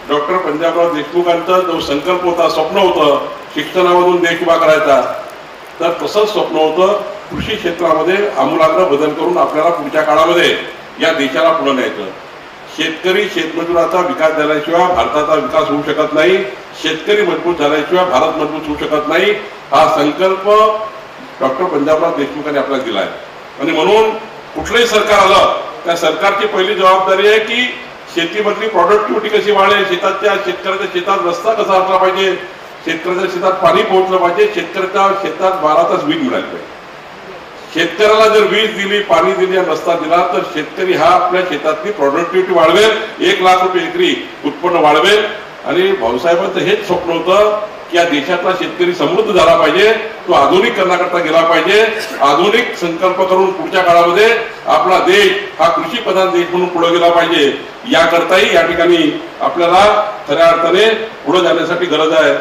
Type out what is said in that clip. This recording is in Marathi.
डॉक्टर पंजाबराव देशमुखांचा जो संकल्प होता, स्वप्न होतं शिक्षणामधून देश उभा करायचा, तर तसंच स्वप्न होतं कृषी क्षेत्रामध्ये आमूलाग्र बदल करून आपल्याला पुढच्या काळामध्ये या देशाला पुढे न्यायचं. शेतकरी शेतमजुराचा विकास झाल्याशिवाय भारताचा विकास होऊ शकत नाही. शेतकरी मजबूत झाल्याशिवाय भारत मजबूत होऊ शकत नाही. हा संकल्प डॉक्टर पंजाबराव देशमुखांनी आपल्याला दिला आहे. आणि म्हणून कुठलंही सरकार आलं त्या सरकारची पहिली जबाबदारी आहे की शेतीमधली प्रॉडक्टिव्हिटी कशी वाढेल, शेतकऱ्याच्या शेतात रस्ता कसा असला पाहिजे, शेतकऱ्याच्या शेतात पाणी पोहोचलं पाहिजे, शेतकऱ्याच्या शेतात 12 तास वीज मिळाली पाहिजे. शेतकऱ्याला जर वीज दिली, पाणी दिली आणि रस्ता दिला तर शेतकरी हा आपल्या शेतातली प्रॉडक्टिव्हिटी वाढवेल, 1 लाख रुपये एकरी उत्पन्न वाढवेल. आणि भाऊसाहेबांचं हेच स्वप्न होतं की या देशातला शेतकरी समृद्ध झाला पाहिजे, तो आधुनिकरणाकरता गेला पाहिजे. आधुनिक संकल्प करून पुढच्या काळामध्ये आपला देश हा कृषी प्रधान देश म्हणून पुढे गेला पाहिजे. याकरताही या ठिकाणी आपल्याला खऱ्या अर्थाने पुढे जाण्यासाठी गरज आहे.